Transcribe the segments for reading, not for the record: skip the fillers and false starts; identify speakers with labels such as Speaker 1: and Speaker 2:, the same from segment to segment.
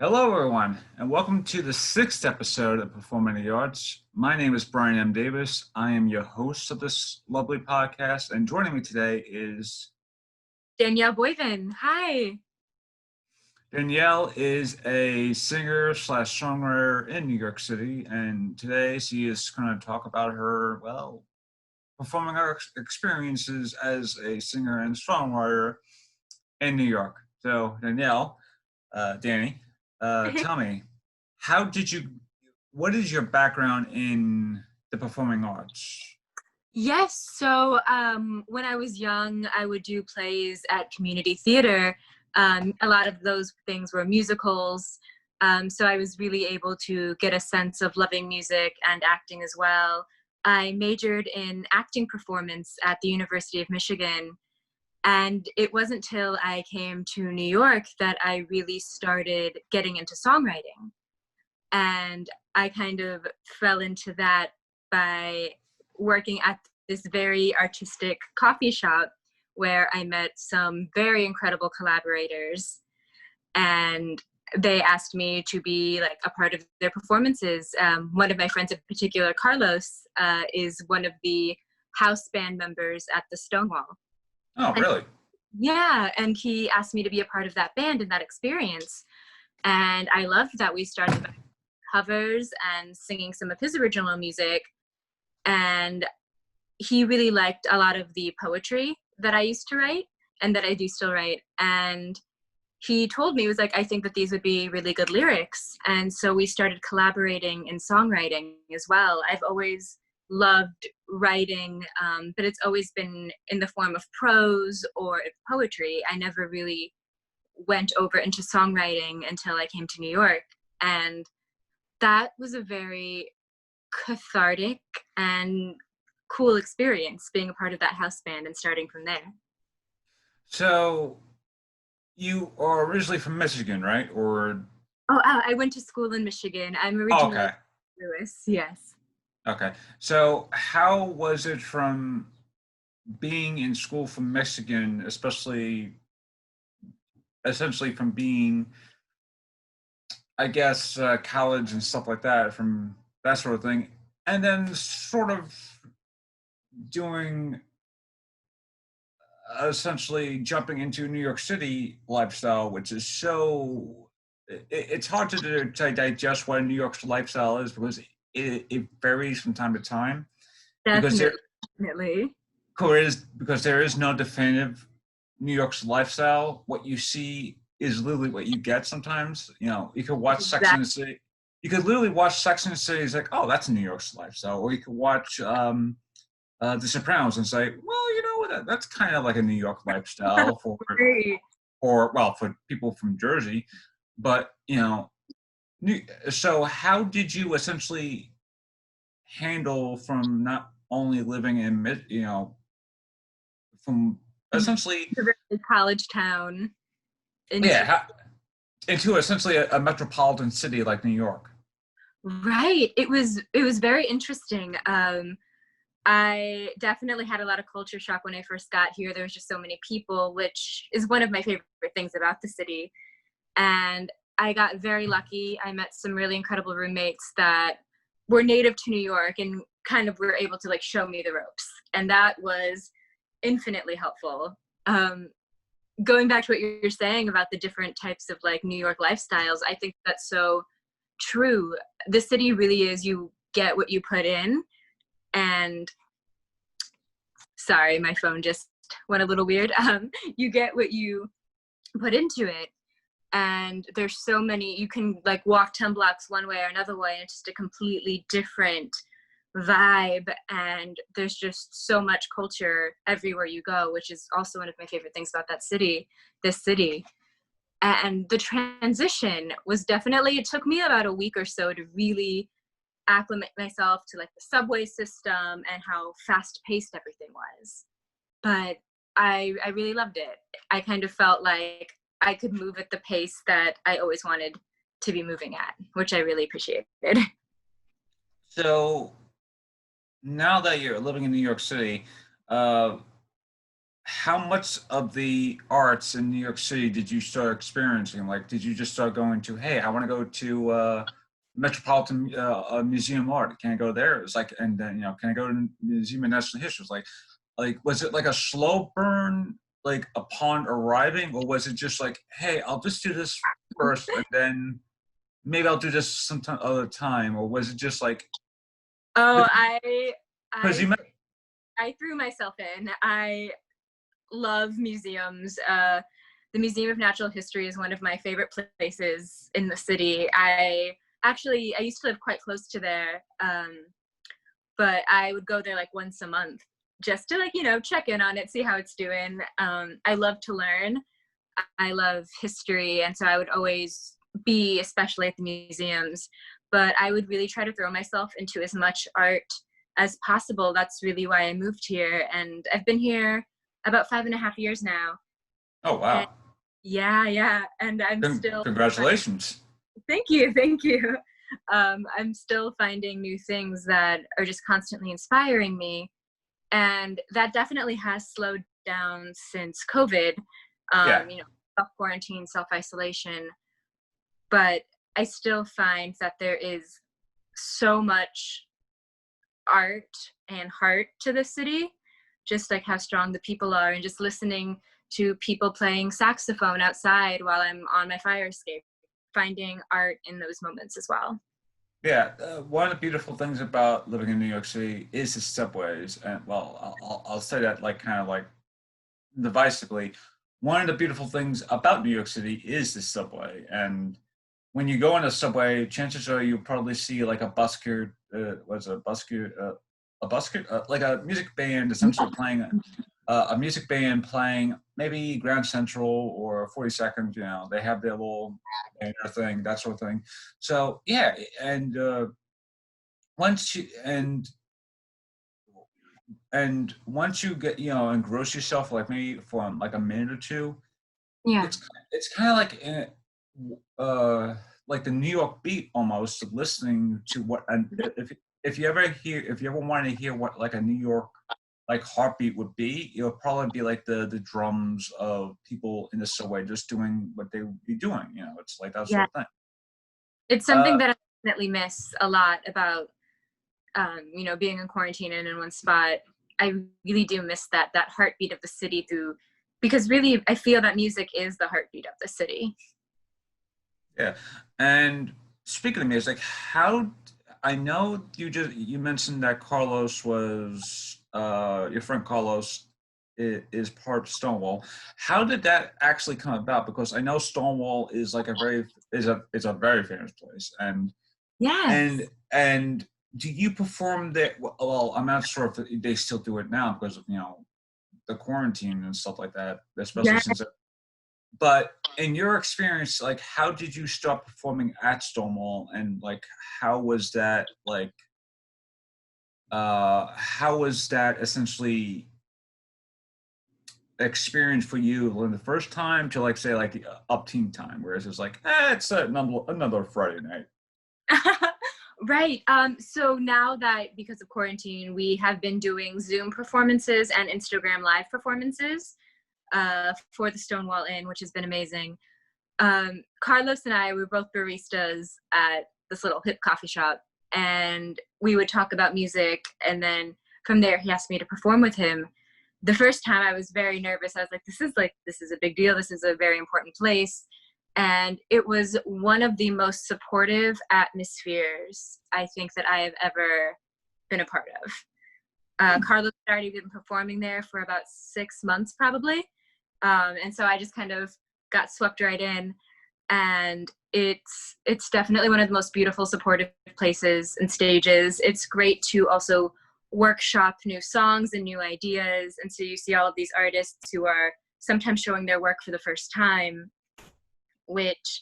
Speaker 1: Hello, everyone, and welcome to the sixth episode of Performing the Arts. My name is Bryan M. Davis. I am your host of this lovely podcast, and joining me today is
Speaker 2: Danielle Boivin. Hi.
Speaker 1: Danielle is a singer slash songwriter in New York City, and today she is going to talk about her, performing arts experiences as a singer and songwriter in New York. So, Danielle, Danny, tell me, how did you, what is your background in the performing arts?
Speaker 2: Yes, so when I was young, I would do plays at community theater. A lot of those things were musicals. So I was really able to get a sense of loving music and acting as well. I majored in acting performance at the University of Michigan. And it wasn't till I came to New York that I really started getting into songwriting. And I kind of fell into that by working at this very artistic coffee shop where I met some very incredible collaborators, and they asked me to be like a part of their performances. One of my friends in particular, Carlos, is one of the house band members at the Stonewall.
Speaker 1: Oh,
Speaker 2: And
Speaker 1: really?
Speaker 2: yeah, and he asked me to be a part of that band and that experience. And I loved that. We started covers and singing some of his original music. And he really liked a lot of the poetry that I used to write and that I do still write. And he told me, he was like, I think that these would be really good lyrics. And so we started collaborating in songwriting as well. I've always loved writing, but it's always been in the form of prose or poetry. I never really went over into songwriting until I came to New York. And that was a very cathartic and cool experience, being a part of that house band and starting from there.
Speaker 1: So you are originally from Michigan, right? Or
Speaker 2: Oh, I went to school in Michigan. I'm
Speaker 1: oh,
Speaker 2: originally
Speaker 1: okay,
Speaker 2: from Louis. Yes.
Speaker 1: okay. So how was it from being in school from Michigan, especially essentially from being, I guess, college and stuff like that, from that sort of thing, and then sort of doing essentially jumping into New York City lifestyle, which is so it's hard to digest what New York's lifestyle is because it varies from time to time because
Speaker 2: Definitely.
Speaker 1: there is no definitive New York's lifestyle. What you see is literally what you get sometimes. You know, you could watch Sex and
Speaker 2: Exactly.
Speaker 1: the City. You could literally watch Sex and the City. It's like, oh, that's New York's lifestyle. Or you could watch The Sopranos and say, well, you know, that's kind of like a New York lifestyle
Speaker 2: Great.
Speaker 1: for people from Jersey. But you know, so how did you essentially handle from not only living in from essentially
Speaker 2: It's a very college town into
Speaker 1: yeah into essentially a metropolitan city like New York?
Speaker 2: right. It was very interesting. I definitely had a lot of culture shock when I first got here. There was just so many people, which is one of my favorite things about the city. And I got very lucky. I met some really incredible roommates that were native to New York and kind of were able to like show me the ropes. And that was infinitely helpful. Going back to what you're saying about the different types of like New York lifestyles, I think that's so true. The city really is, you get what you put in. And sorry, my phone just went a little weird. You get what you put into it. And there's so many, you can like walk 10 blocks one way or another way, and it's just a completely different vibe. And there's just so much culture everywhere you go, which is also one of my favorite things about this city. And the transition was definitely, it took me about a week or so to really acclimate myself to like the subway system and how fast paced everything was. But I really loved it. I kind of felt like I could move at the pace that I always wanted to be moving at, which I really appreciated.
Speaker 1: So now that you're living in New York City, uh, how much of the arts in New York City did you start experiencing? Like, did you just start going to, hey, I want to go to Metropolitan Museum of Art? Can I go there? It's like, and then can I go to the Museum of National History? It's like, was it like a slow burn, like upon arriving, or was it just like, hey, I'll just do this first, and then maybe I'll do this sometime other time, or was it just like,
Speaker 2: Oh,
Speaker 1: because
Speaker 2: I
Speaker 1: you met,
Speaker 2: I threw myself in. I love museums. The Museum of Natural History is one of my favorite places in the city. I used to live quite close to there, but I would go there like once a month just to like check in on it, see how it's doing. I love to learn. I love history, and so I would always be, especially at the museums. But I would really try to throw myself into as much art as possible. That's really why I moved here, and I've been here about 5.5 years now.
Speaker 1: oh
Speaker 2: And
Speaker 1: wow,
Speaker 2: yeah, and I'm still.
Speaker 1: congratulations.
Speaker 2: Thank you, thank you. I'm still finding new things that are just constantly inspiring me, and that definitely has slowed down since COVID.
Speaker 1: Yeah.
Speaker 2: Self quarantine, self isolation, but I still find that there is so much art and heart to the city, just like how strong the people are, and just listening to people playing saxophone outside while I'm on my fire escape, finding art in those moments as well.
Speaker 1: Yeah, one of the beautiful things about living in New York City is the subways, and well, I'll say that like kind of like divisively. One of the beautiful things about New York City is the subway, and when you go on the subway, chances are you'll probably see like a busker, what's a busker, like a music band essentially playing a music band playing maybe Grand Central or 42nd. They have their little banner thing, that sort of thing. So yeah, and once you once you get engross yourself like maybe for like a minute or two,
Speaker 2: Yeah.
Speaker 1: it's kind of like the New York beat almost, listening to what, and if you ever want to hear what like a New York like heartbeat would be, it'll probably be like the drums of people in the subway just doing what they would be doing. It's like that
Speaker 2: Yeah.
Speaker 1: sort of thing.
Speaker 2: It's
Speaker 1: Uh,
Speaker 2: something that I definitely miss a lot about being in quarantine and in one spot. I really do miss that heartbeat of the city through, because really I feel that music is the heartbeat of the city.
Speaker 1: yeah, and speaking of music, how I know you mentioned that Carlos was your friend Carlos is part of Stonewall. How did that actually come about? Because I know Stonewall is like a very famous place, and
Speaker 2: Yes.
Speaker 1: and and do you perform there? Well, I'm not sure if they still do it now because of the quarantine and stuff like that, especially
Speaker 2: Yeah.
Speaker 1: since. But in your experience, like, how did you start performing at Stonewall, and like, how was that like? How was that essentially experience for you when the first time to like say like the upteen time, whereas it's like, it's another Friday night.
Speaker 2: Right. So now that because of quarantine, we have been doing Zoom performances and Instagram live performances for the Stonewall Inn, which has been amazing. Carlos and I were both baristas at this little hip coffee shop, and we would talk about music. And then from there, he asked me to perform with him. The first time, I was very nervous. I was like, this is a big deal. This is a very important place. And it was one of the most supportive atmospheres I think that I have ever been a part of. Carlos had already been performing there for about 6 months, probably. And so I just kind of got swept right in, and it's definitely one of the most beautiful supportive places and stages. It's great to also workshop new songs and new ideas, and so you see all of these artists who are sometimes showing their work for the first time, which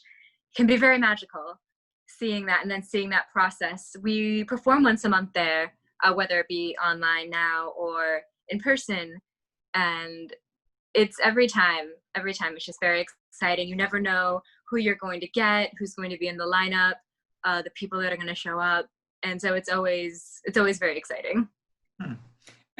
Speaker 2: can be very magical, seeing that and then seeing that process. We perform once a month there, whether it be online now or in person, and it's every time it's just very exciting. You never know who you're going to get, who's going to be in the lineup, the people that are going to show up, and so it's always very exciting.
Speaker 1: Hmm.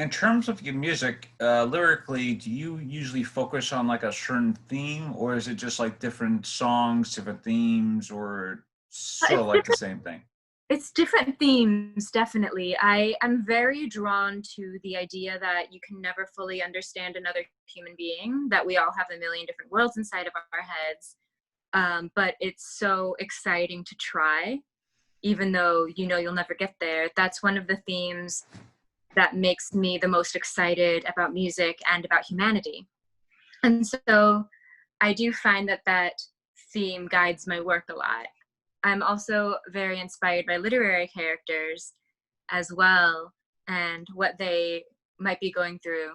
Speaker 1: in terms of your music, lyrically, do you usually focus on like a certain theme, or is it just like different songs, different themes, or sort of
Speaker 2: It's
Speaker 1: like the
Speaker 2: different.
Speaker 1: same thing?
Speaker 2: It's different themes, definitely. I am very drawn to the idea that you can never fully understand another human being, that we all have a million different worlds inside of our heads. But it's so exciting to try, even though you know you'll never get there. That's one of the themes that makes me the most excited about music and about humanity. And so I do find that that theme guides my work a lot. I'm also very inspired by literary characters as well, and what they might be going through,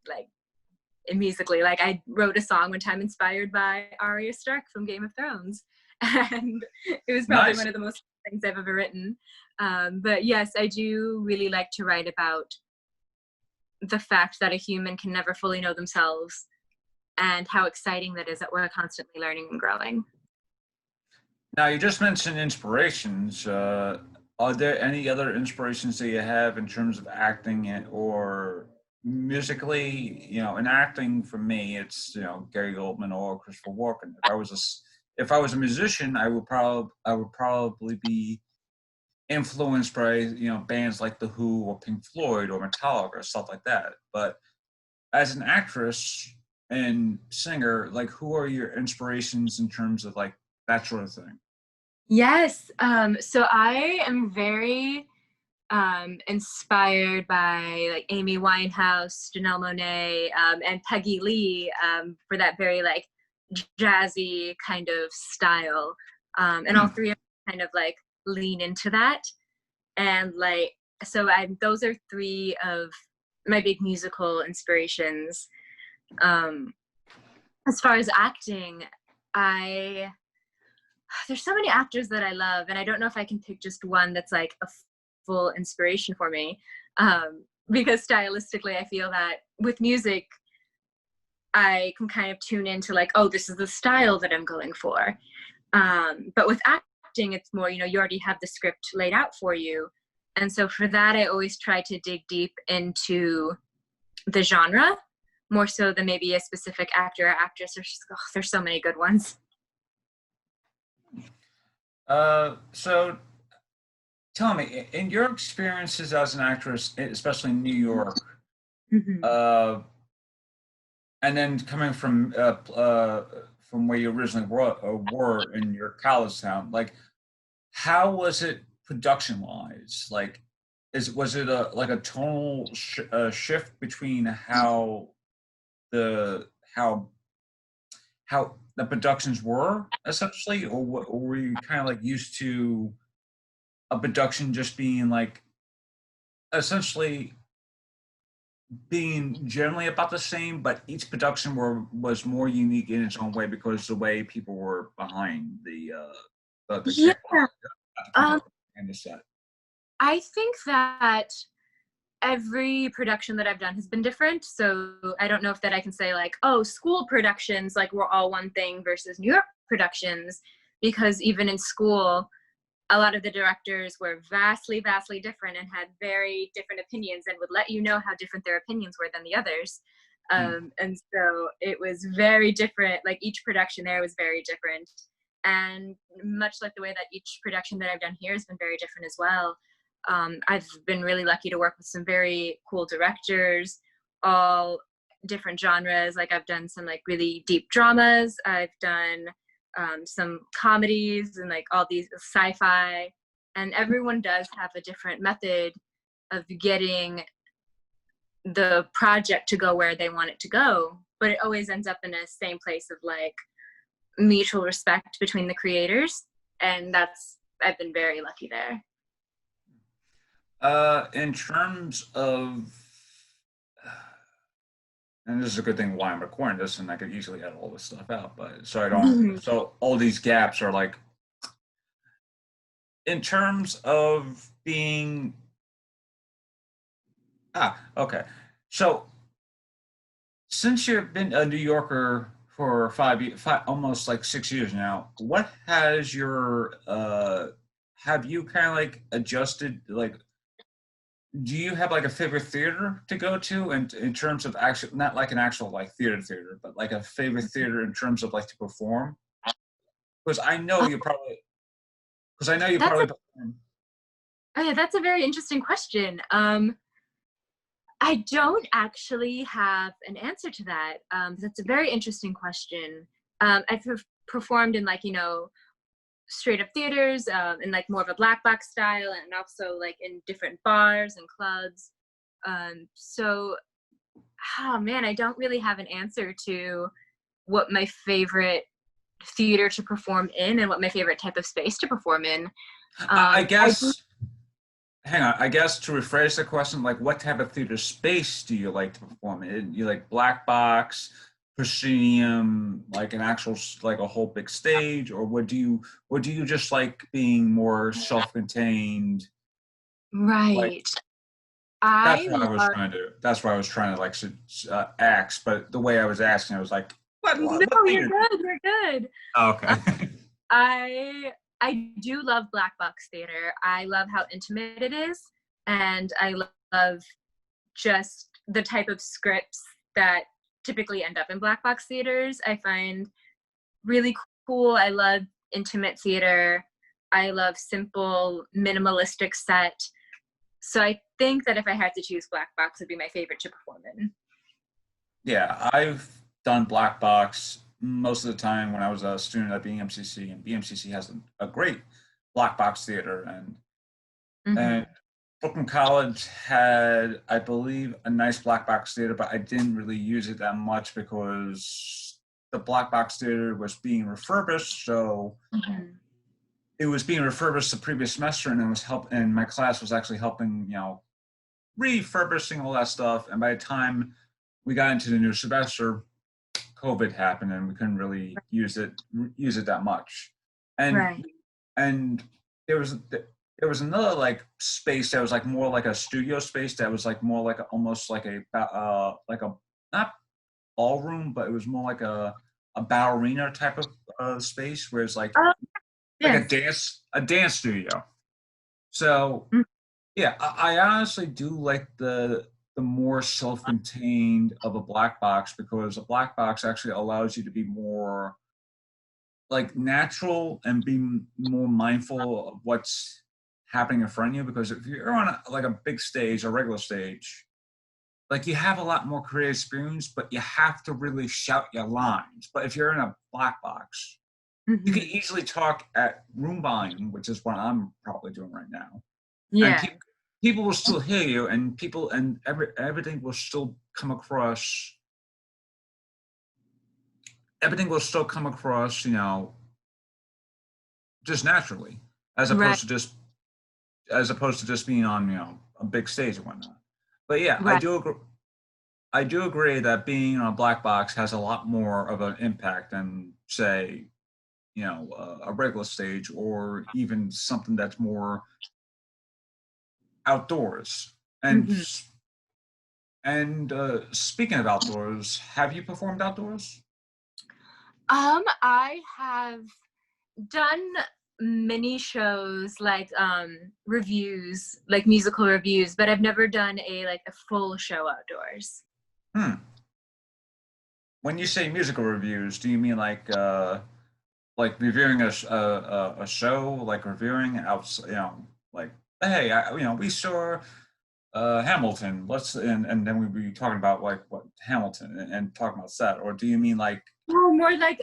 Speaker 2: like musically. Like I wrote a song one time inspired by Arya Stark from Game of Thrones, and it was probably
Speaker 1: Nice.
Speaker 2: one of the most things I've ever written. But yes, I do really like to write about the fact that a human can never fully know themselves and how exciting that is that we're constantly learning and growing.
Speaker 1: Now, you just mentioned inspirations. Are there any other inspirations that you have in terms of acting or musically? You know, in acting for me, it's Gary Oldman or Christopher Walken. If I was a musician, I would probably be influenced by bands like The Who or Pink Floyd or Metallica or stuff like that. But as an actress and singer, like who are your inspirations in terms of like that sort of thing?
Speaker 2: Yes. So I am very inspired by like Amy Winehouse, Janelle Monáe, and Peggy Lee for that very like jazzy kind of style. And all
Speaker 1: Hmm.
Speaker 2: three of them kind of like lean into that. And like, so those are three of my big musical inspirations. Um, as far as acting, I there's so many actors that I love, and I don't know if I can pick just one that's like a full inspiration for me. Because stylistically, I feel that with music, I can kind of tune into like, oh, this is the style that I'm going for. But with acting, it's more, you already have the script laid out for you. And so for that, I always try to dig deep into the genre more so than maybe a specific actor or actress. There's so many good ones.
Speaker 1: So tell me, in your experiences as an actress, especially in New York,
Speaker 2: Mhm.
Speaker 1: uh, and then coming from where you originally were in your college town, like how was it production wise? Like, was it a like a tonal shift between the how how the productions were essentially, or were you kind of like used to a production just being like essentially being generally about the same, but each production was more unique in its own way because the way people were behind the
Speaker 2: Yeah.
Speaker 1: camera, not the camera
Speaker 2: Um,
Speaker 1: and the set.
Speaker 2: I think that every production that I've done has been different. So I don't know if that I can say like, oh, school productions like were all one thing versus New York productions, because even in school, a lot of the directors were vastly, vastly different and had very different opinions and would let you know how different their opinions were than the others.
Speaker 1: Mm.
Speaker 2: And so it was very different. Like each production there was very different. And much like the way that each production that I've done here has been very different as well. I've been really lucky to work with some very cool directors, all different genres. Like I've done some like really deep dramas. I've done some comedies and like all these sci-fi, and everyone does have a different method of getting the project to go where they want it to go, but it always ends up in a same place of like mutual respect between the creators, and that's I've been very lucky there.
Speaker 1: In terms of, and this is a good thing why I'm recording this, and I could easily edit all this stuff out, but so I don't, so all these gaps are like, in terms of being, okay. So since you've been a New Yorker for 5 years, almost like 6 years now, what has your have you kind of like adjusted? Like, do you have like a favorite theater to go to, and in terms of actual, not like an actual like theater, but like a favorite theater in terms of like to perform? Because I know
Speaker 2: Oh,
Speaker 1: you probably, because I know you
Speaker 2: that's a
Speaker 1: probably perform.
Speaker 2: oh, yeah, that's a very interesting question. I don't actually have an answer to that. That's a very interesting question. I've performed in like straight up theaters, in like more of a black box style, and also like in different bars and clubs. So, oh man, I don't really have an answer to what my favorite theater to perform in and what my favorite type of space to perform in.
Speaker 1: I
Speaker 2: I do.
Speaker 1: guess, hang on, I guess to rephrase the question, like what type of theater space do you like to perform in? You like black box, proscenium, like an actual, like a whole big stage, or or do you just like being more self-contained? Like
Speaker 2: Right.
Speaker 1: that's
Speaker 2: I
Speaker 1: what I was
Speaker 2: love.
Speaker 1: trying to do. That's what I was trying to like ask, but the way I was asking, I was like,
Speaker 2: No,
Speaker 1: what
Speaker 2: you're
Speaker 1: theater?
Speaker 2: good. You're good.
Speaker 1: Oh,
Speaker 2: Uh,
Speaker 1: okay.
Speaker 2: I do love black box theater. I love how intimate it is, and I love just the type of scripts that typically end up in black box theaters. I find really cool. I love intimate theater. I love simple, minimalistic set. So I think that if I had to choose, black box would be my favorite to perform in.
Speaker 1: Yeah, I've done black box most of the time when I was a student at BMCC, and BMCC has a great black box theater, and
Speaker 2: Hmm.
Speaker 1: Brooklyn College had, I believe, a nice black box theater, but I didn't really use it that much because the black box theater was being refurbished. So
Speaker 2: Hmm.
Speaker 1: it was being refurbished the previous semester, and it was and my class was actually helping, refurbishing all that stuff. And by the time we got into the new semester, COVID happened, and we couldn't really use it that much. And
Speaker 2: Right.
Speaker 1: and there was there was another like space that was like more like a studio space that was like more like almost like a not ballroom, but it was more like a ballerina type of space where it's
Speaker 2: Oh,
Speaker 1: like
Speaker 2: yes.
Speaker 1: a dance studio. So
Speaker 2: Mm.
Speaker 1: yeah, I honestly do like the more self-contained of a black box, because a black box actually allows you to be more like natural and be more mindful of what's happening in front of you. Because if you're on like a big stage, a regular stage, like you have a lot more creative experience, but you have to really shout your lines. But if you're in a black box, you can
Speaker 2: Hmm.
Speaker 1: easily talk at room volume, which is what I'm probably doing right now, and
Speaker 2: Yeah.
Speaker 1: people will still hear you, and everything will still come across. Everything will still come across, just naturally, as
Speaker 2: Right.
Speaker 1: opposed to just being on, a big stage and whatnot. But yeah,
Speaker 2: Right.
Speaker 1: I do agree that being on a black box has a lot more of an impact than, say, a regular stage, or even something that's more outdoors. And
Speaker 2: Hmm.
Speaker 1: speaking of outdoors, have you performed outdoors?
Speaker 2: I have done mini shows like reviews, like musical reviews, but I've never done a full show outdoors.
Speaker 1: Hmm. When you say musical reviews, do you mean like reviewing a show, like reviewing out, like, hey, we saw Hamilton. And then we'd be talking about like what Hamilton, and talking about that, or do you mean like,
Speaker 2: Oh, more like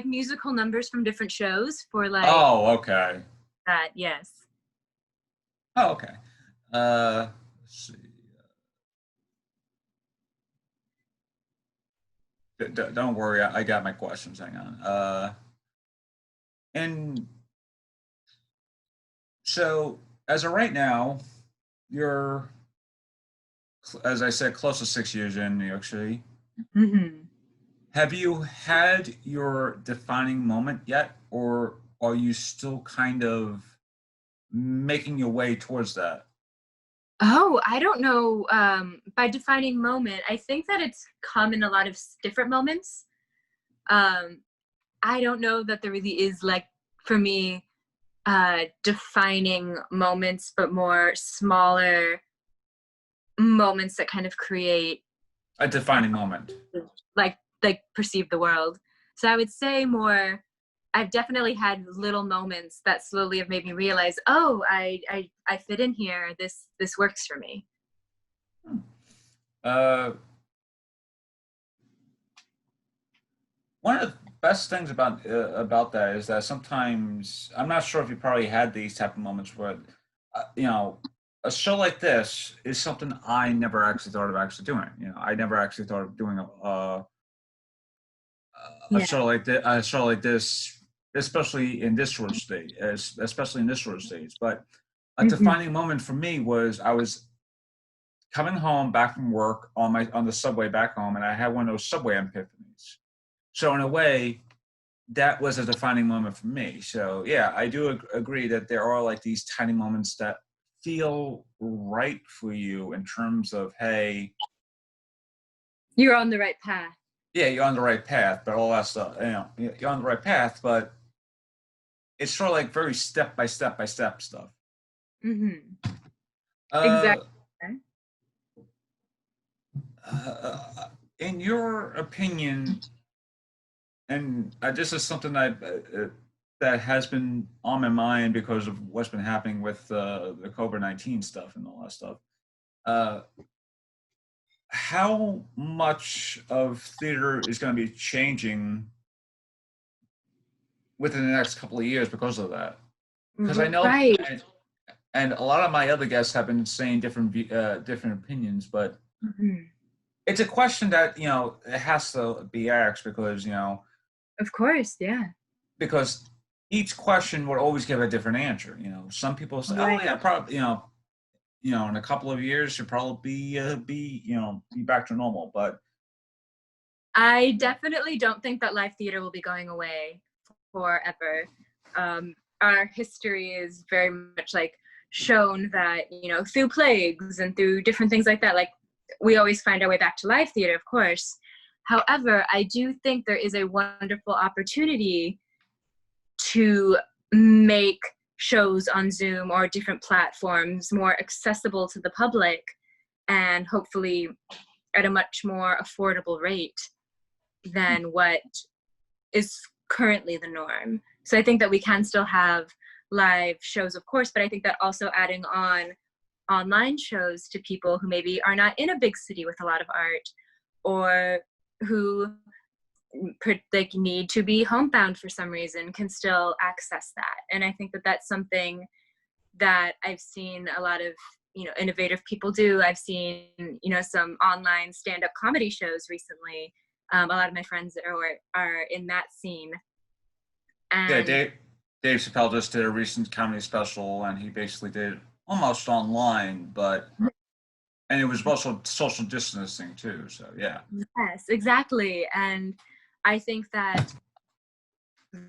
Speaker 2: musical numbers from different shows for like
Speaker 1: oh, okay,
Speaker 2: that. Yes.
Speaker 1: oh, okay, let's see, don't worry, I got my questions. Hang on. And so as of right now, you're, as I said, close to 6 years in New York City.
Speaker 2: Hmm.
Speaker 1: Have you had your defining moment yet, or are you still kind of making your way towards that?
Speaker 2: Oh, I don't know. By defining moment, I think that it's come in a lot of different moments. Um, I don't know that there really is like for me defining moments, but more smaller. moments that kind of create
Speaker 1: A defining moment.
Speaker 2: like perceive the world. So I would say more, I've definitely had little moments that slowly have made me realize, oh, I fit in here. This works for me.
Speaker 1: Uh, One of the best things about that is that sometimes I'm not sure if you probably had these type of moments, but you know, a show like this is something I never actually thought of actually doing. You know, I never actually thought of doing a
Speaker 2: Yeah.
Speaker 1: show like this, especially in this sort of state, especially in this sort of stage. But a
Speaker 2: Hmm.
Speaker 1: defining moment for me was I was coming home back from work on the subway back home, and I had one of those subway epiphanies. So in a way, that was a defining moment for me. So yeah, I do agree that there are like these tiny moments that feel right for you in terms of, hey,
Speaker 2: You're on the right path.
Speaker 1: yeah, you're on the right path, but all that stuff, you're on the right path, but it's sort of like very step by step by step stuff.
Speaker 2: Hmm.
Speaker 1: Uh,
Speaker 2: Exactly.
Speaker 1: in your opinion, and this is something that has been on my mind because of what's been happening with the COVID-19 stuff and all that stuff. Uh, how much of theater is going to be changing within the next couple of years because of that? Because I know,
Speaker 2: Right.
Speaker 1: and a lot of my other guests have been saying different opinions, but
Speaker 2: Hmm.
Speaker 1: it's a question that it has to be asked because
Speaker 2: Of course. Yeah.
Speaker 1: because each question would always give a different answer. Some people say, "Oh
Speaker 2: Right.
Speaker 1: yeah, probably," in a couple of years should probably be back to normal. But
Speaker 2: I definitely don't think that live theater will be going away forever. Our history is very much like shown that, through plagues and through different things like that, like we always find our way back to live theater, of course. However, I do think there is a wonderful opportunity to make shows on Zoom or different platforms more accessible to the public and hopefully at a much more affordable rate than what is currently the norm. So I think that we can still have live shows, of course, but I think that also adding on online shows to people who maybe are not in a big city with a lot of art or who like need to be homebound for some reason can still access that. And I think that that's something that I've seen a lot of innovative people do. I've seen some online stand-up comedy shows recently. A lot of my friends are in that scene.
Speaker 1: yeah,
Speaker 2: And
Speaker 1: Dave Chappelle just did a recent comedy special, and he basically did it almost online, and it was also social distancing too. So yeah,
Speaker 2: yes, exactly. And I think that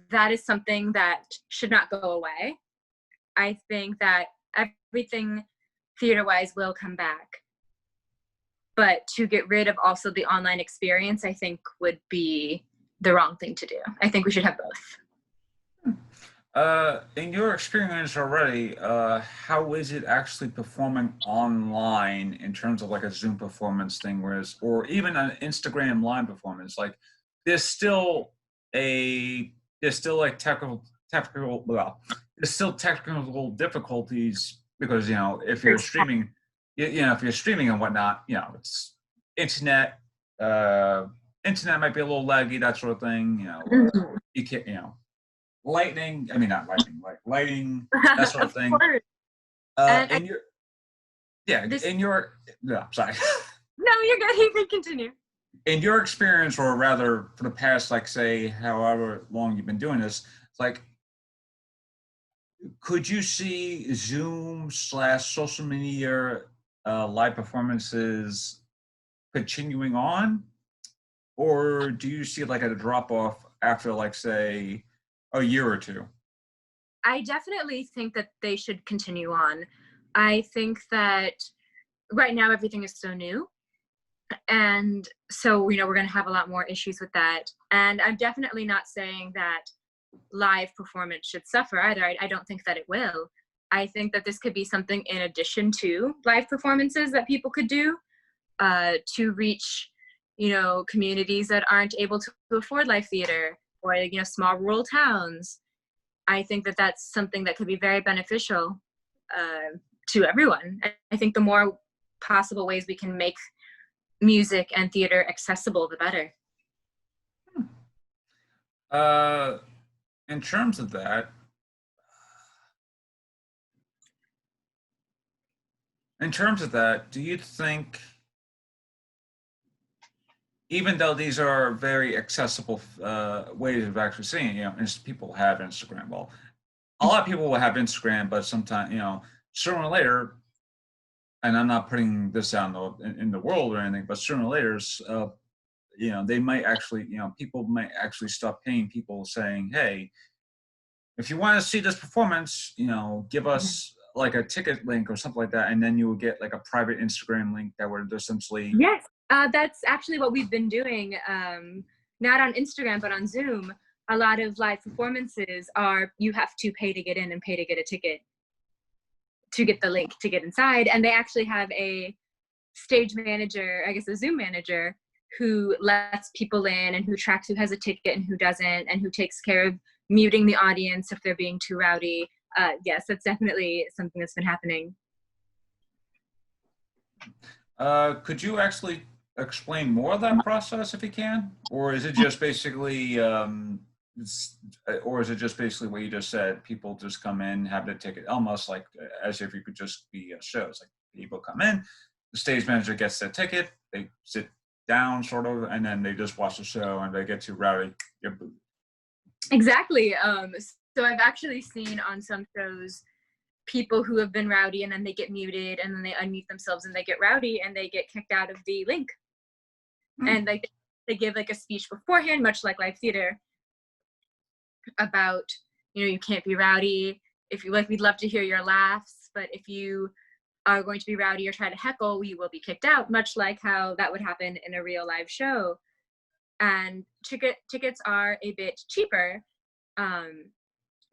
Speaker 2: that is something that should not go away. I think that everything theater wise will come back. But to get rid of also the online experience, I think would be the wrong thing to do. I think we should have both.
Speaker 1: in your experience already, how is it actually performing online in terms of like a Zoom performance thing, or even an Instagram live performance? Like, there's still a there's still like technical well, there's still technical difficulties because if you're streaming, if you're streaming and whatnot, it's internet. Uh, Internet might be a little laggy, that sort of thing.
Speaker 2: Mhm.
Speaker 1: You can't, lightning. I mean, not lightning, like lighting, that sort of
Speaker 2: Of
Speaker 1: thing.
Speaker 2: course. And
Speaker 1: In your yeah,
Speaker 2: this,
Speaker 1: in your no, sorry,
Speaker 2: no, you're good. You can continue.
Speaker 1: in your experience, or rather, for the past, like, say, however long you've been doing this, it's like, could you see Zoom/social media live performances continuing on, or do you see like a drop off after, like, say, a year or two?
Speaker 2: I definitely think that they should continue on. I think that right now everything is so new. And so, we're going to have a lot more issues with that. And I'm definitely not saying that live performance should suffer either. I don't think that it will. I think that this could be something in addition to live performances that people could do to reach, communities that aren't able to afford live theater, or, small rural towns. I think that that's something that could be very beneficial to everyone. I think the more possible ways we can make music and theater accessible, the better.
Speaker 1: Uh, in terms of that, do you think, even though these are very accessible ways of actually seeing, people have Instagram. Well, a lot of people will have Instagram, but sometimes, sooner or later, and I'm not putting this out in the world or anything, but sooner or later, they might actually, people might actually stop paying people saying, hey, if you want to see this performance, give us like a ticket link or something like that. And then you will get like a private Instagram link that would essentially.
Speaker 2: Yes, that's actually what we've been doing. Not on Instagram, but on Zoom. A lot of live performances are, you have to pay to get in and pay to get a ticket to get the link to get inside. And they actually have a stage manager, I guess a Zoom manager, who lets people in and who tracks who has a ticket and who doesn't, and who takes care of muting the audience if they're being too rowdy. Yes, that's definitely something that's been happening.
Speaker 1: Could you actually explain more of that process if you can? Or is it just basically, or is it just basically what you just said? People just come in, have the ticket, almost like as if you could just be shows. Like people come in, the stage manager gets their ticket, they sit down sort of, and then they just watch the show, and they get too rowdy, you're booed.
Speaker 2: Exactly. So I've actually seen on some shows people who have been rowdy and then they get muted and then they unmute themselves and they get rowdy and they get kicked out of the link. And like they give like a speech beforehand, much like live theater, about, you can't be rowdy. If you like, we'd love to hear your laughs, but if you are going to be rowdy or try to heckle, you will be kicked out, much like how that would happen in a real live show. And tickets are a bit cheaper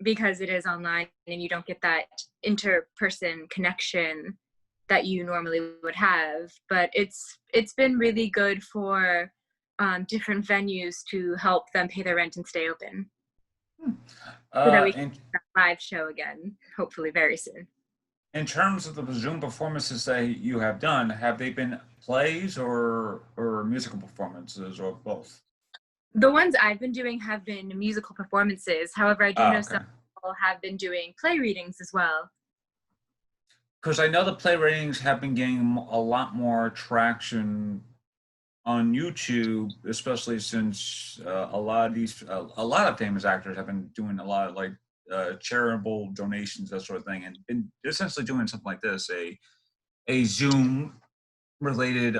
Speaker 2: because it is online and you don't get that inter-person connection that you normally would have. But it's been really good for different venues to help them pay their rent and stay open. So that we can have a live show again, hopefully very soon.
Speaker 1: In terms of the Zoom performances that you have done, have they been plays or musical performances or both?
Speaker 2: The ones I've been doing have been musical performances. However, I do know some people have been doing play readings as well.
Speaker 1: Because I know the play readings have been getting a lot more traction on YouTube, especially since a lot of famous actors have been doing a lot of like charitable donations, that sort of thing, and been essentially doing something like this, a Zoom related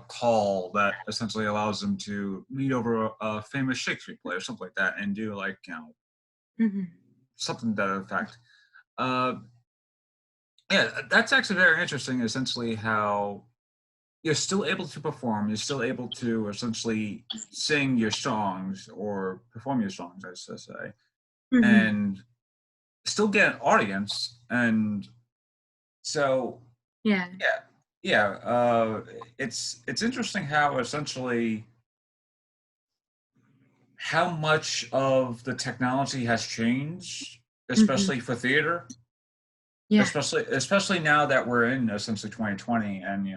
Speaker 1: call that essentially allows them to read over a famous Shakespeare play or something like that, and do like something to that effect. Yeah, that's actually very interesting. Essentially, how you're still able to perform, you're still able to essentially sing your songs or perform your songs, I should say, and still get an audience. And so, yeah, it's interesting how essentially how much of the technology has changed, especially for theater. Yeah. Especially now that we're in essentially 2020, and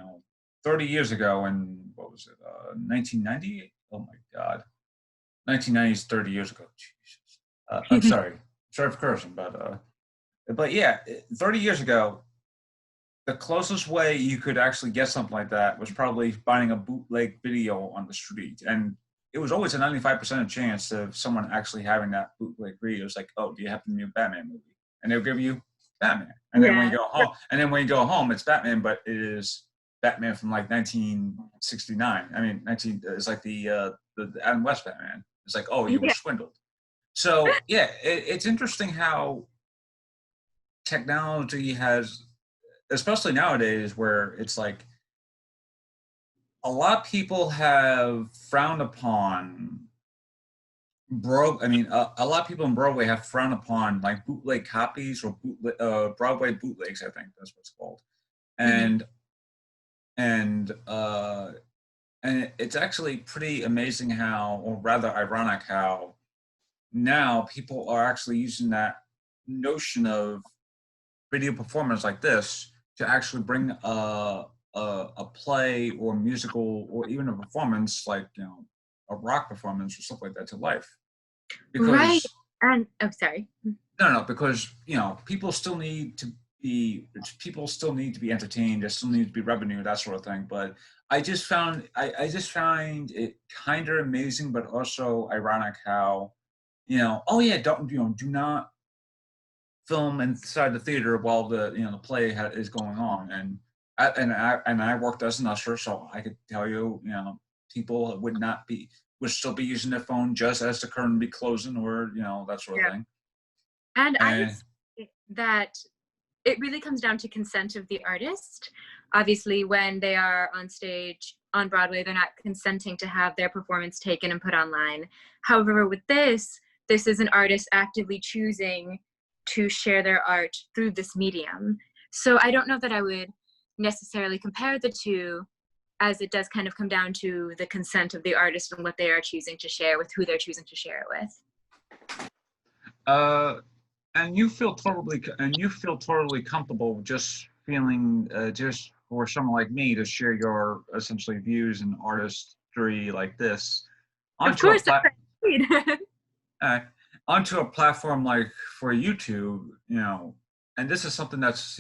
Speaker 1: 30 years ago, and what was it, 1990? Oh my God, 1990 is 30 years ago. Jesus. I'm sorry for cursing, but yeah, 30 years ago, the closest way you could actually get something like that was probably buying a bootleg video on the street, and it was always a 95% chance of someone actually having that bootleg video. It's like, oh, do you have the new Batman movie? And they'll give you Batman. And then when you go home, it's Batman, but it is Batman from like 1969. I mean, it's like the Adam West Batman. It's like, oh, you were swindled. So yeah, it's interesting how technology has, especially nowadays, where it's like a lot of people have frowned upon I mean, a lot of people in Broadway have frowned upon like bootleg copies or Broadway bootlegs. I think that's what it's called.
Speaker 2: Hmm.
Speaker 1: And and it's actually pretty amazing how, or rather ironic how, now people are actually using that notion of video performance like this to actually bring a play or musical or even a performance like a rock performance or stuff like that to life.
Speaker 2: Right.
Speaker 1: Because
Speaker 2: And oh, sorry.
Speaker 1: no, because people still need to people still need to be entertained. There still needs to be revenue, that sort of thing. But I just find it kind of amazing, but also ironic how oh yeah, don't do not film inside the theater while the play is going on. And I worked as an usher, so I could tell people would still be using their phone just as the curtain be closing, or that sort of
Speaker 2: Yeah.
Speaker 1: thing.
Speaker 2: And I would
Speaker 1: And
Speaker 2: say that it really comes down to consent of the artist. Obviously, when they are on stage on Broadway, they're not consenting to have their performance taken and put online. However, with this is an artist actively choosing to share their art through this medium. So I don't know that I would necessarily compare the two, as it does kind of come down to the consent of the artist and what they are choosing to share with who they're choosing to share it with.
Speaker 1: uh, and you feel totally comfortable just feeling just for someone like me to share your essentially views and artistry like this
Speaker 2: Of
Speaker 1: onto a
Speaker 2: course, that's
Speaker 1: plat
Speaker 2: what I need.
Speaker 1: uh, onto a platform like for YouTube, and this is something that's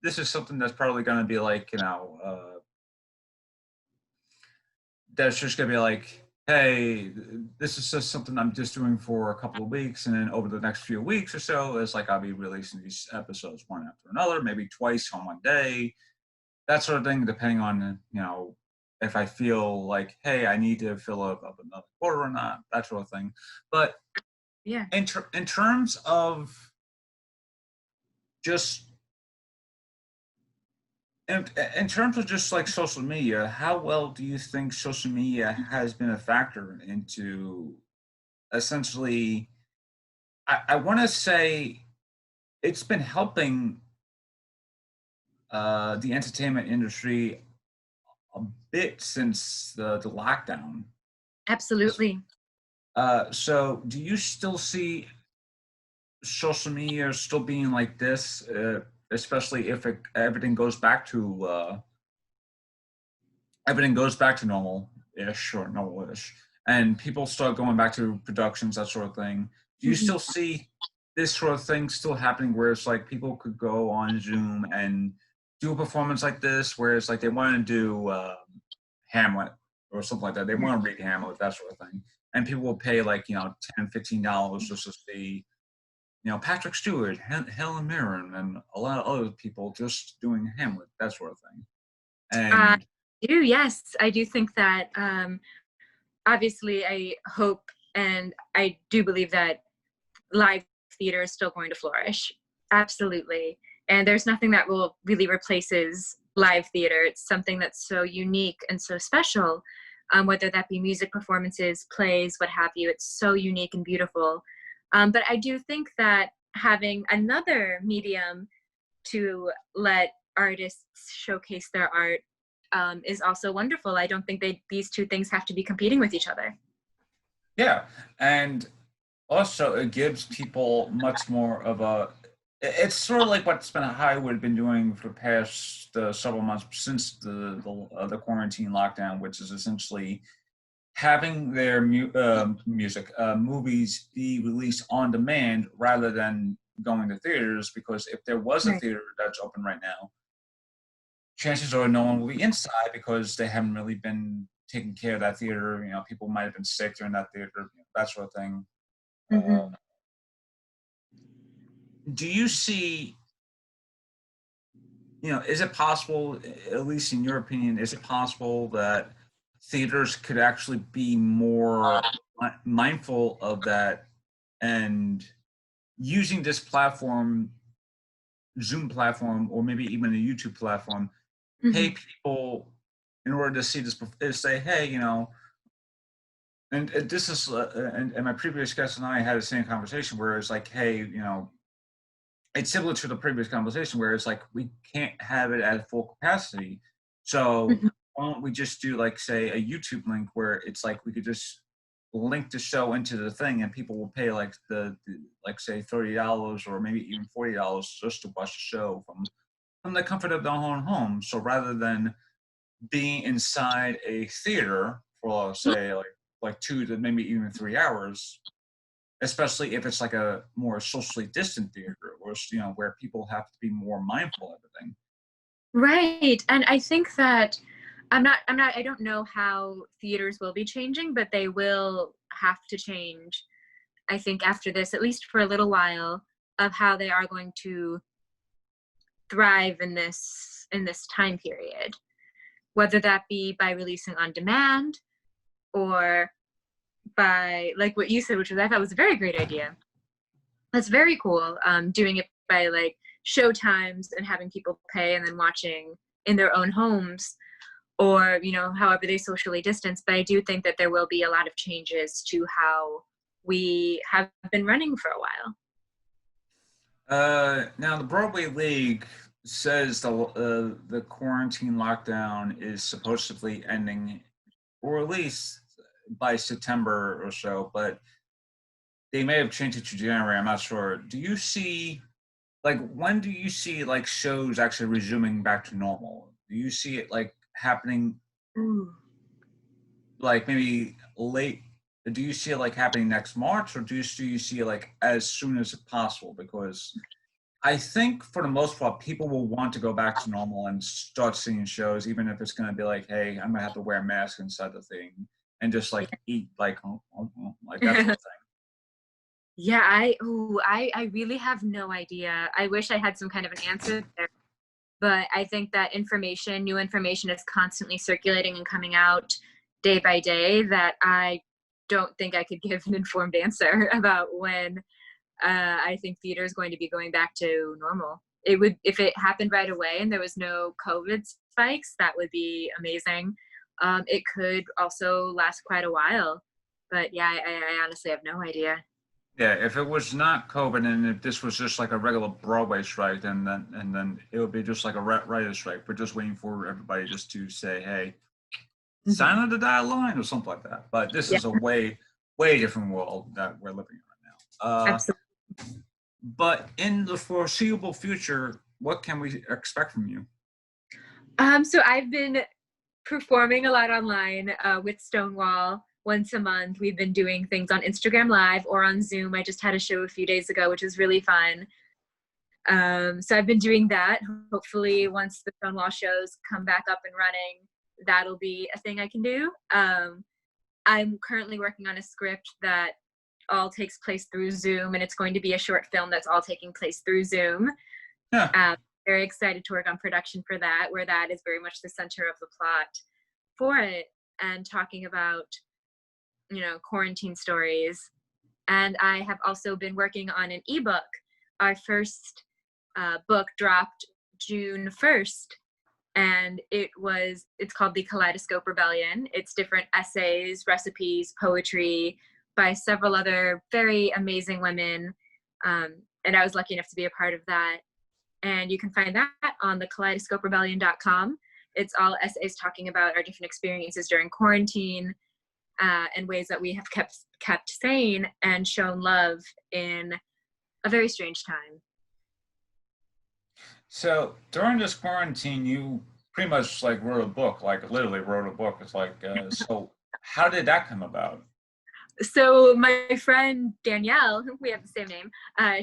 Speaker 1: this is something that's probably going to be like that's just going to be like, hey, this is just something I'm just doing for a couple of weeks, and then over the next few weeks or so, it's like I'll be releasing these episodes one after another, maybe twice on one day, that sort of thing, depending on if I feel like, hey, I need to fill up another quarter or not, that sort of thing. But
Speaker 2: Yeah.
Speaker 1: in terms of just in terms of just like social media, how well do you think social media has been a factor into essentially? I want to say it's been helping the entertainment industry a bit since the lockdown.
Speaker 2: Absolutely.
Speaker 1: So, do you still see social media still being like this, especially if everything goes back to normal-ish or normal-ish, and people start going back to productions, that sort of thing? Do you
Speaker 2: Mhm.
Speaker 1: still see this sort of thing still happening, where it's like people could go on Zoom and do a performance like this, where it's like they want to do Hamlet or something like that. They
Speaker 2: Yeah.
Speaker 1: want to read Hamlet, that sort of thing, and people will pay like $10, $15 just to see Patrick Stewart, Helen Mirren, and a lot of other people just doing Hamlet, that sort of thing.
Speaker 2: I
Speaker 1: And
Speaker 2: do, yes. I do think that obviously I hope and I do believe that live theater is still going to flourish. Absolutely. And there's nothing that will really replaces live theater. It's something that's so unique and so special, whether that be music performances, plays, what have you. It's so unique and beautiful. But I do think that having another medium to let artists showcase their art is also wonderful. I don't think these two things have to be competing with each other.
Speaker 1: yeah, and also it gives people much more of a. It's sort of like what's been Hollywood been doing for the past several months since the quarantine lockdown, which is essentially having their music movies be released on demand rather than going to theaters. Because if there was a
Speaker 2: Right.
Speaker 1: theater that's open right now, chances are no one will be inside because they haven't really been taking care of that theater. People might have been sick during that theater, that sort of thing. Uh,
Speaker 2: Mm-hmm.
Speaker 1: do you see, is it possible, at least in your opinion, is it possible that theaters could actually be more mindful of that and using this platform, Zoom platform, or maybe even a YouTube platform, pay
Speaker 2: Mm-hmm.
Speaker 1: people in order to see this, say, hey, And this is, and my previous guest and I had the same conversation where it's like, hey, it's similar to the previous conversation where it's like we can't have it at full capacity. So
Speaker 2: Mhm.
Speaker 1: why don't we just do like say a YouTube link where it's like we could just link the show into the thing and people will pay like the like say $30 or maybe even $40 just to watch the show from the comfort of their own home. So rather than being inside a theater for say like 2 to maybe even 3 hours, especially if it's like a more socially distant theater or where people have to be more mindful of everything.
Speaker 2: Right. And I think that I don't know how theaters will be changing, but they will have to change, I think, after this, at least for a little while, of how they are going to thrive in this time period. Whether that be by releasing on demand or by like what you said, which was I thought was a very great idea. That's very cool. Doing it by like show times and having people pay and then watching in their own homes or however they socially distance. But I do think that there will be a lot of changes to how we have been running for a while.
Speaker 1: Now the Broadway League says the quarantine lockdown is supposedly ending, or at least by September or so, but they may have changed it to January. I'm not sure. Do you see like when do you see like shows actually resuming back to normal? Do you see it like happening
Speaker 2: Ooh.
Speaker 1: like maybe late? Do you see it like happening next March, or do you see it like as soon as possible? Because I think for the most part, people will want to go back to normal and start seeing shows, even if it's going to be like, hey, I'm gonna have to wear a mask inside the thing and just like eat like that sort of thing.
Speaker 2: Yeah, I really have no idea. I wish I had some kind of an answer there. But I think that new information is constantly circulating and coming out day by day that I don't think I could give an informed answer about when I think theater is going to be going back to normal. It would, if it happened right away and there was no COVID spikes, that would be amazing. It could also last quite a while. But yeah, I honestly have no idea.
Speaker 1: Yeah, if it was not COVID and if this was just like a regular Broadway strike, then it would be just like a writer's strike. We're just waiting for everybody just to say, "Hey, sign
Speaker 2: Mhm.
Speaker 1: on the dotted line" or something like that. But this
Speaker 2: Yeah,
Speaker 1: is a way different world that we're living in right now.
Speaker 2: absolutely.
Speaker 1: But in the foreseeable future, what can we expect from you?
Speaker 2: So I've been performing a lot online with Stonewall once a month. We've been doing things on Instagram Live or on Zoom. I just had a show a few days ago, which was really fun. So I've been doing that. Hopefully, once the Stonewall shows come back up and running, that'll be a thing I can do. I'm currently working on a script that all takes place through Zoom, and it's going to be a short film that's all taking place through Zoom.
Speaker 1: Yeah.
Speaker 2: Um, Very excited to work on production for that, where that is very much the center of the plot for it, and talking about quarantine stories. And I have also been working on an ebook. Our first book dropped June 1st, and it's called The Kaleidoscope Rebellion. It's different essays, recipes, poetry by several other very amazing women. And I was lucky enough to be a part of that. And you can find that on the kaleidoscoperebellion.com. It's all essays talking about our different experiences during quarantine, and ways that we have kept sane and shown love in a very strange time.
Speaker 1: So during this quarantine, you pretty much like wrote a book, like literally wrote a book. It's like, so how did that come about?
Speaker 2: So my friend Danielle, we have the same name,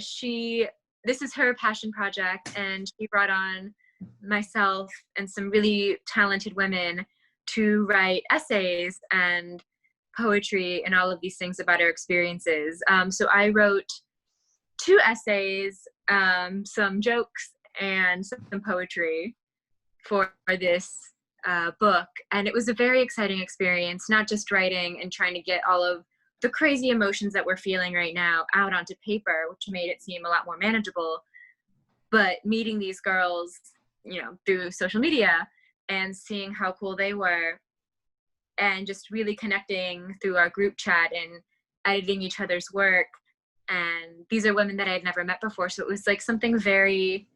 Speaker 2: she this is her passion project, and she brought on myself and some really talented women to write essays and poetry and all of these things about our experiences. So I wrote two essays, some jokes, and some poetry for this book. And it was a very exciting experience, not just writing and trying to get all of the crazy emotions that we're feeling right now out onto paper, which made it seem a lot more manageable, but meeting these girls, through social media and seeing how cool they were and just really connecting through our group chat and editing each other's work. And these are women that I had never met before. So it was like something very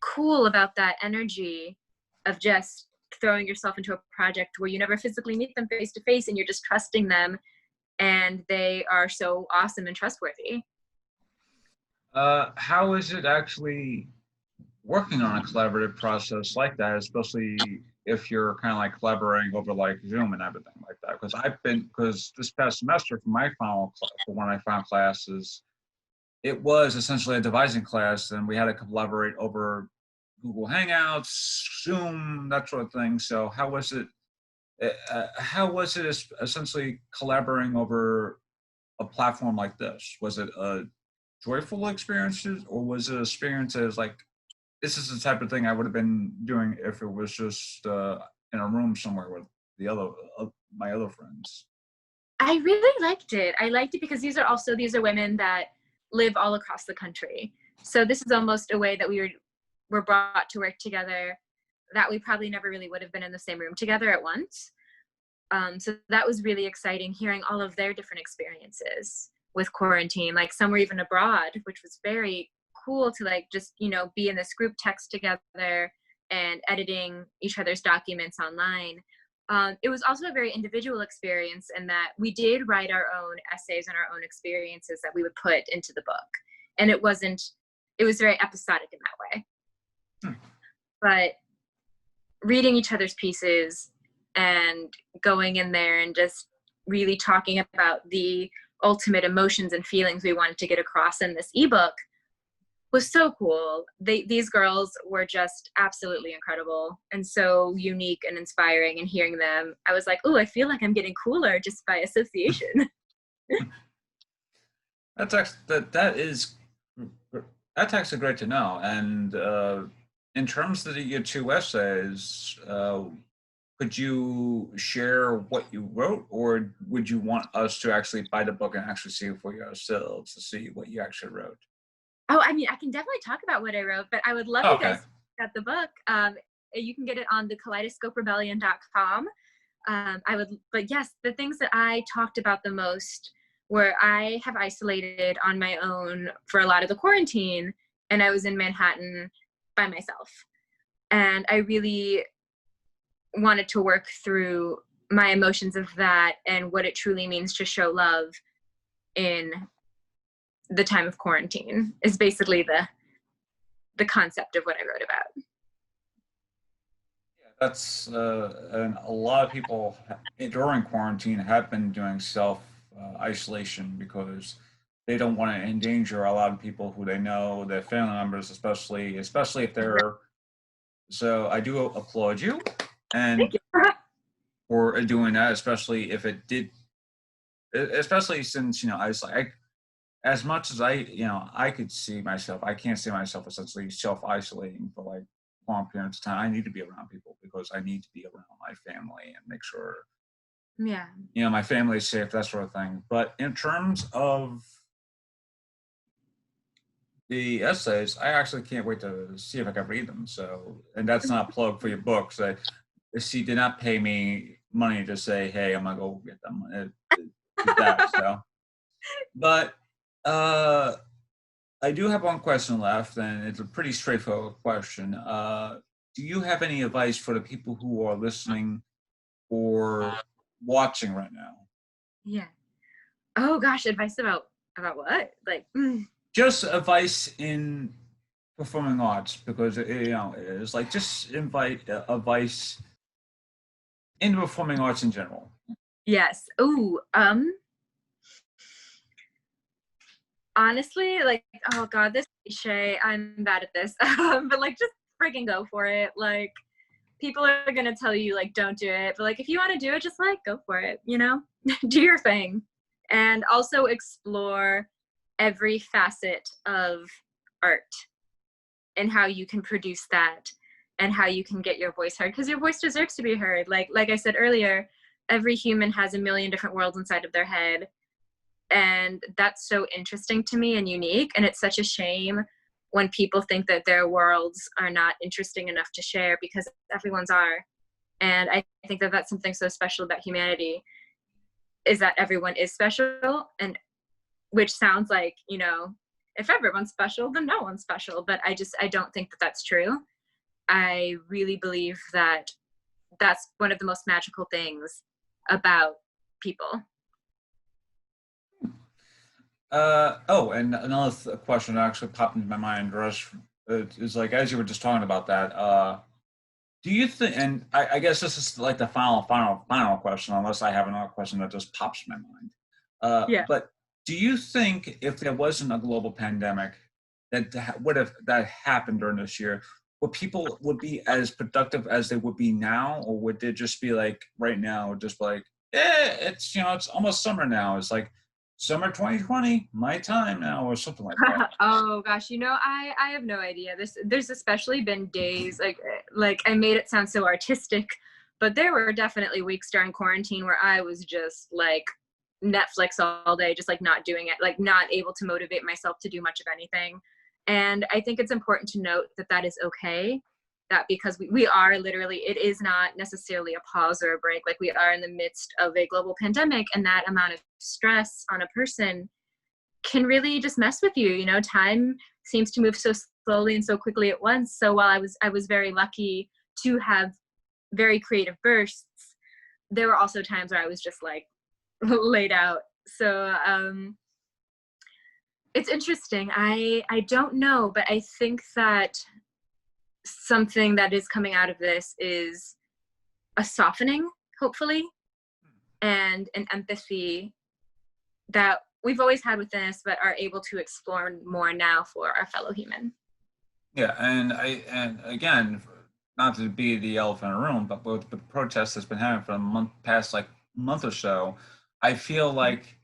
Speaker 2: cool about that energy of just throwing yourself into a project where you never physically meet them face to face and you're just trusting them, and they are so awesome and trustworthy.
Speaker 1: How is it actually working on a collaborative process like that, especially if you're kind of like collaborating over like Zoom and everything like that? Because this past semester for my for one of my final classes, it was essentially a devising class, and we had to collaborate over Google Hangouts, Zoom, that sort of thing. So how was it? How was it essentially collaborating over a platform like this? Was it a joyful experience, or was it experiences like this is the type of thing I would have been doing if it was just in a room somewhere with the other my other friends?
Speaker 2: I really liked it. I liked it because these are women that live all across the country. So this is almost a way that were brought to work together that we probably never really would have been in the same room together at once. So that was really exciting, hearing all of their different experiences with quarantine. Like some were even abroad, which was very cool to like just, you know, be in this group text together and editing each other's documents online. It was also a very individual experience in that we did write our own essays and our own experiences that we would put into the book. And it was very episodic in that way. But reading each other's pieces and going in there and just really talking about the ultimate emotions and feelings we wanted to get across in this ebook was so cool. These girls were just absolutely incredible and so unique and inspiring, and hearing them, I was like, oh, I feel like I'm getting cooler just by association.
Speaker 1: That's actually great to know. And in terms of your two essays, could you share what you wrote, or would you want us to actually buy the book and actually see it for ourselves to see what you actually wrote?
Speaker 2: Oh, I mean, I can definitely talk about what I wrote, but I would love you guys to check out the book. You can get it on thekaleidoscoperebellion.com. But yes, the things that I talked about the most were I have isolated on my own for a lot of the quarantine, and I was in Manhattan by myself. And I really wanted to work through my emotions of that and what it truly means to show love in the time of quarantine is basically the concept of what I wrote about.
Speaker 1: Yeah, that's and a lot of people during quarantine have been doing self isolation because they don't want to endanger a lot of people who they know, their family members, especially if they're. So I do applaud you, and
Speaker 2: Thank you.
Speaker 1: for doing that, especially if it did, especially since I was like, as much as I could see myself, I can't see myself essentially self-isolating for like long periods of time. I need to be around people because I need to be around my family and make sure,
Speaker 2: Yeah.
Speaker 1: my family is safe, that sort of thing. But in terms of the essays, I actually can't wait to see if I can read them. So, and that's not a plug for your books. She did not pay me money to say, hey, I'm gonna go get them. That, so. But I do have one question left, and it's a pretty straightforward question. Do you have any advice for the people who are listening or watching right now?
Speaker 2: Yeah. Oh gosh, advice about what? Like,
Speaker 1: Just advice in performing arts, because it's like just invite advice in performing arts in general.
Speaker 2: yes. Ooh, honestly, like, oh god, this cliche, I'm bad at this. But like, just freaking go for it. Like, people are gonna tell you like, don't do it, but like, if you want to do it, just like go for it. Do your thing, and also explore every facet of art and how you can produce that and how you can get your voice heard, because your voice deserves to be heard. Like I said earlier, every human has a million different worlds inside of their head, and that's so interesting to me and unique, and it's such a shame when people think that their worlds are not interesting enough to share, because everyone's are. And I think that that's something so special about humanity, is that everyone is special, and which sounds like, if everyone's special, then no one's special. But I don't think that that's true. I really believe that that's one of the most magical things about people.
Speaker 1: Oh, and another question that actually popped into my mind, Rush, is like, as you were just talking about that, do you think, and I guess this is like the final question, unless I have another question that just pops in my mind.
Speaker 2: Yeah.
Speaker 1: But do you think if there wasn't a global pandemic would have that happened during this year, would people would be as productive as they would be now, or would they just be like right now, just like, it's it's almost summer now. It's like summer 2020, my time now, or something like that.
Speaker 2: Oh gosh, I have no idea. There's especially been days like I made it sound so artistic, but there were definitely weeks during quarantine where I was just like Netflix all day, just like not doing it, like not able to motivate myself to do much of anything. And I think it's important to note that that is okay. That because we are literally, it is not necessarily a pause or a break. Like we are in the midst of a global pandemic, and that amount of stress on a person can really just mess with you. Time seems to move so slowly and so quickly at once. So while I was very lucky to have very creative bursts, there were also times where I was just like laid out. So it's interesting. I don't know, but I think that something that is coming out of this is a softening, hopefully, and an empathy that we've always had within us, but are able to explore more now for our fellow human.
Speaker 1: Yeah, and again, not to be the elephant in the room, but with the protest that's been happening for past like month or so, I feel like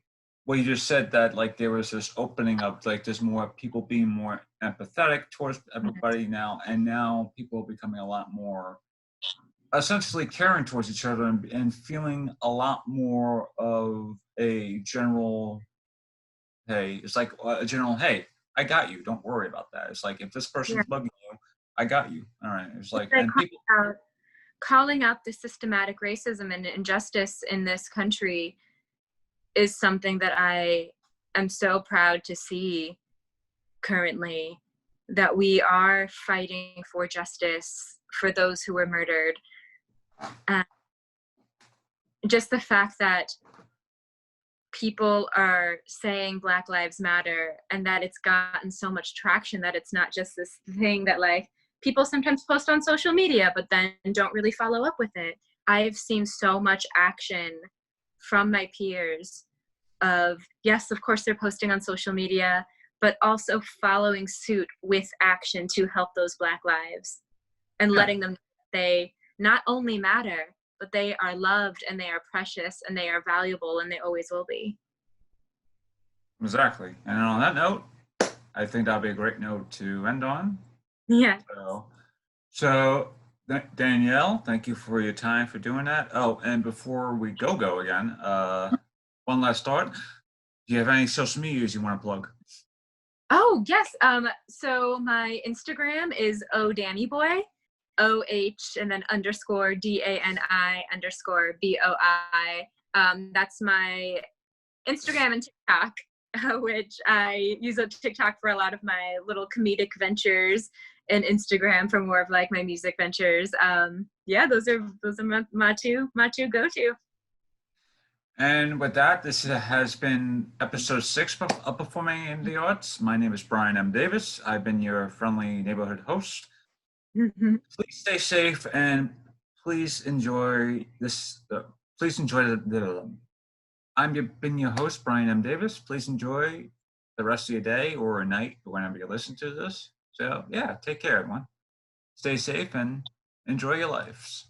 Speaker 1: what you just said, that like there was this opening up, like there's more people being more empathetic towards everybody now, and now people are becoming a lot more essentially caring towards each other, and feeling a lot more of a general, hey, it's like a general, hey, I got you, don't worry about that. It's like if this
Speaker 2: Yeah.
Speaker 1: person's bugging you, I got you. All right. It's like,
Speaker 2: Like
Speaker 1: and people,
Speaker 2: calling out the systematic racism and injustice in this country is something that I am so proud to see currently, that we are fighting for justice for those who were murdered. And just the fact that people are saying Black Lives Matter, and that it's gotten so much traction, that it's not just this thing that like people sometimes post on social media but then don't really follow up with it. I've seen so much action from my peers of, yes, of course they're posting on social media, but also following suit with action to help those Black lives, and
Speaker 1: yeah,
Speaker 2: letting them know that they not only matter, but they are loved and they are precious and they are valuable and they always will be.
Speaker 1: exactly. And on that note, I think that'll be a great note to end on.
Speaker 2: Yeah.
Speaker 1: So, Danielle, thank you for your time for doing that. Oh, and before we go again, one last thought. Do you have any social medias you want to plug?
Speaker 2: Oh, yes. So my Instagram is odannyboy, OH, and then underscore DANI underscore BOI. That's my Instagram and TikTok, which I use a TikTok for a lot of my little comedic ventures, and Instagram for more of like my music ventures. Yeah, those are my two go to.
Speaker 1: And with that, this has been episode 6 of Performing in the Arts. My name is Bryan M. Davis. I've been your friendly neighborhood host. Please stay safe, and please enjoy this. Please enjoy been your host, Bryan M. Davis. Please enjoy the rest of your day or night whenever you listen to this. So yeah, take care, everyone. Stay safe and enjoy your lives.